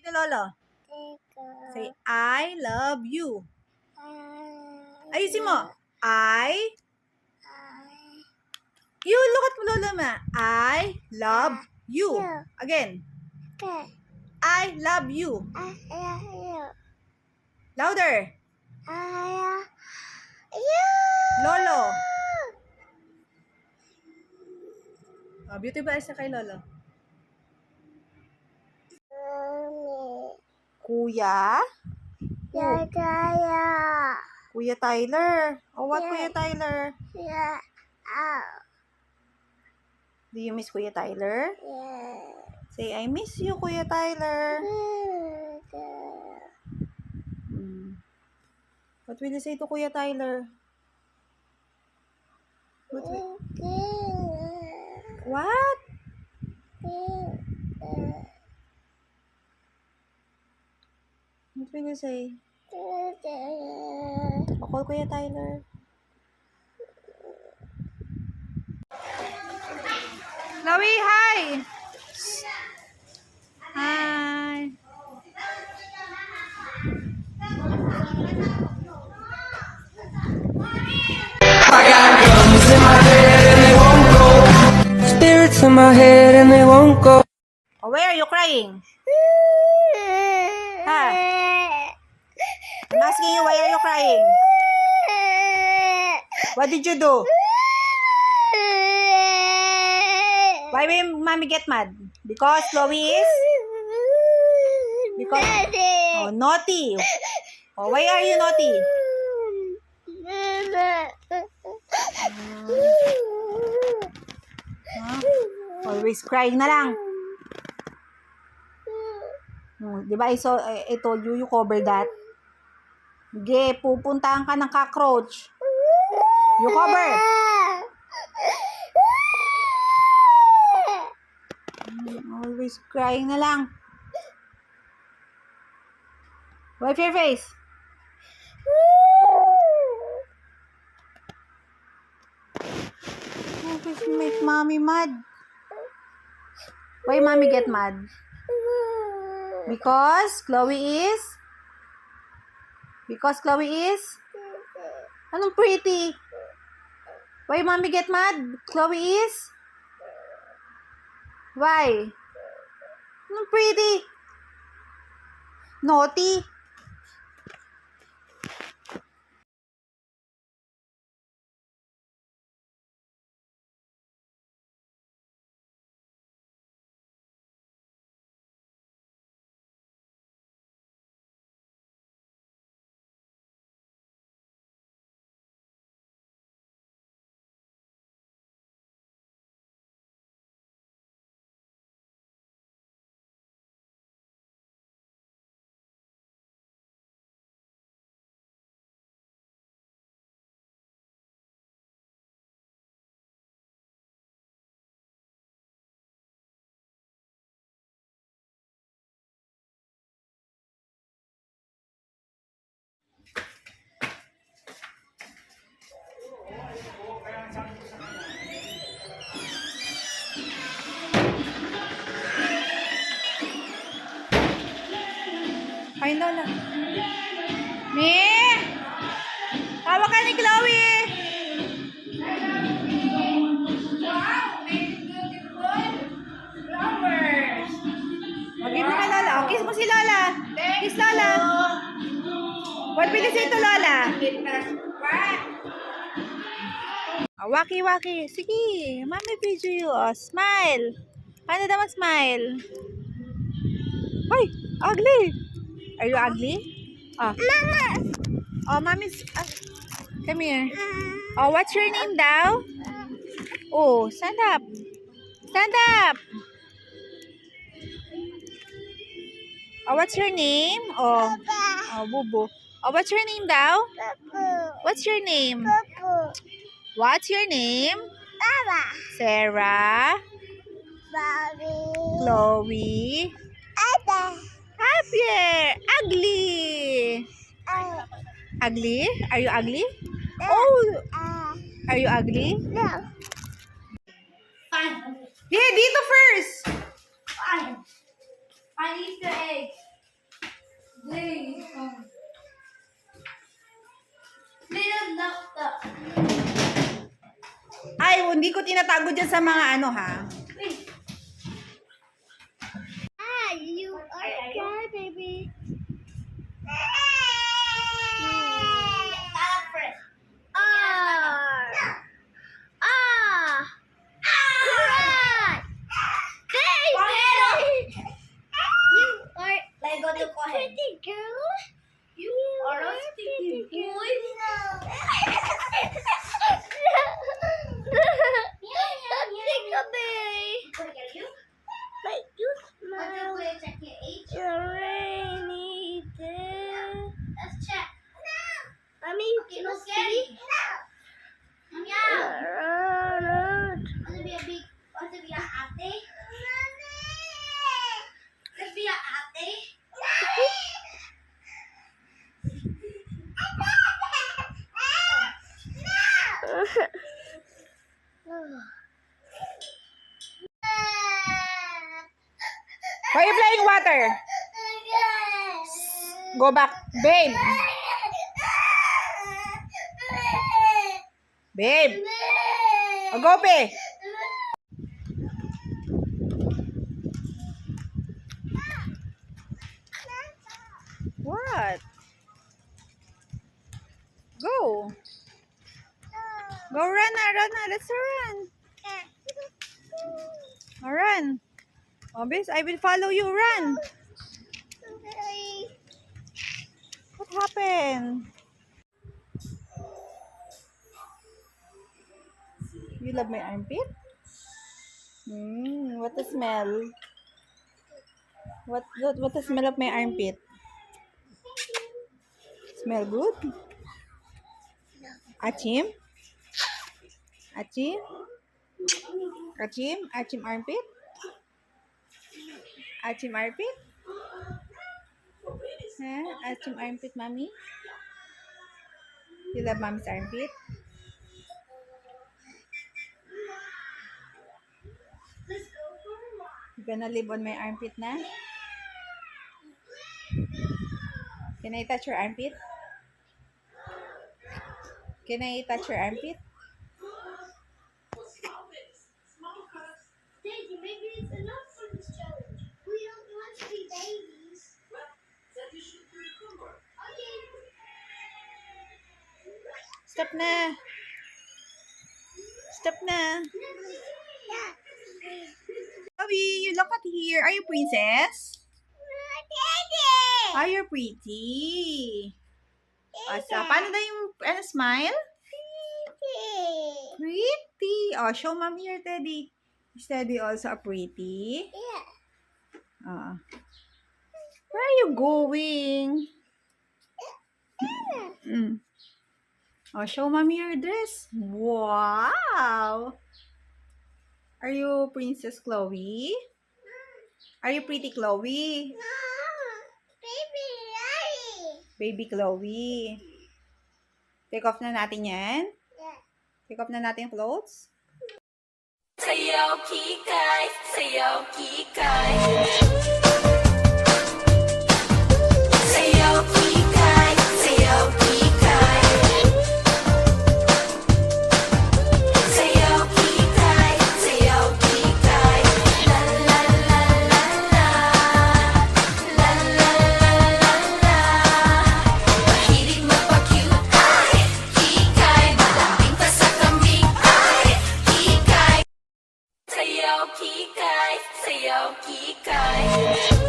Kay Lolo. Say, I love you. Ayusin mo. You look at Lolo ma. I love you. Again. I love you. Louder. Lolo. Oh, beautiful eyes na kay Lolo. Kuya? Kuya Tyler. Oh, what Kuya Tyler? Do you miss Kuya Tyler? Say, I miss you, Kuya Tyler. What will you say to Kuya Tyler? What? What will you say? Call Kuya Tyler. Chloe, hi! Hi! Spirits in my head and they won't go. Oh, why are you crying? Huh? I'm asking you, why are you crying? What did you do? Why will mommy get mad? Because Chloe is? Because oh, naughty. Oh, why are you naughty? Always crying na lang. Di ba I told you, you cover that? Sige, pupuntahan ka ng cockroach. You cover. Always crying na lang. Wipe your face. Always make mommy mad. Why mommy get mad? Because Chloe is? Because Chloe is? Anong pretty? Why mommy get mad? Chloe is? Why? Anong pretty? Naughty? Ay, Lola. Me? Tawag ka ni Chloe. Flowers. Okay mo kay Lola. Kiss mo si Lola. Kiss Lola. What will you say to Lola? Waki-waki. Sige. Mami video you. Oh, smile. Paano daw mag-smile? Hoy! Ugly! Are you ugly? Oh. Mama! Oh, mommy's... come here. Oh, what's your name daw? Oh, stand up. Stand up! Oh, what's your name? Oh, oh, Bubu. Oh, what's your name daw? What's your name? What's your name? Sarah. Chloe. Javier. Ugly. Ugly? Are you ugly? Oh, are you ugly? Yeah, dito first. I eat the egg. hindi ko tinatago dyan sa mga ano ha. Ah, you are a guy, baby. Ah. Ah. Right. Baby. You are a pretty girl. You are a pretty boy. But you smile. You're rainy day. Let's check. Mommy, you Okay, can no see. scary. Yeah. Alright. Want to be a big? Want to be a ate? Let's be a ate. Why are you playing water? Go back. Babe. Babe. Agope. What? Go. Go run na, run na. Let's run. Oh, run. Oh, bis, I will follow you. Run. What happened? You love my armpit? What the smell? What the smell of my armpit? Smell good? Achim? Achim? Achim? Achim armpit? Achim armpit? Huh? Achim armpit, mommy? You love mommy's armpit? You gonna live on my armpit na? Can I touch your armpit? Can I touch your armpit? Daisy, maybe it's enough for this challenge. We don't want to be babies. Okay. Stop na. Stop na. Chloe, you look at here. Are you princess? Are you pretty? Asa, paano daw yung smile? Pretty. Oh, show mommy your teddy. Is teddy also a pretty? Yeah. Where are you going? Oh, show mommy your dress. Wow. Are you Princess Chloe? Are you pretty Chloe? Baby, Daddy. Baby Chloe. Take off na natin yan. Yeah. Take off na natin yung clothes. Sayaw kikay, sayaw kikay. Sayaw kikay, sayaw kikay. Sayaw kikay, sayaw kikay. La la la la la. La la la la la. Mahilig magpa-cute ay kikay. Malambing pa sa kambing ay kikay. Sayaw kikay, sayaw kikay.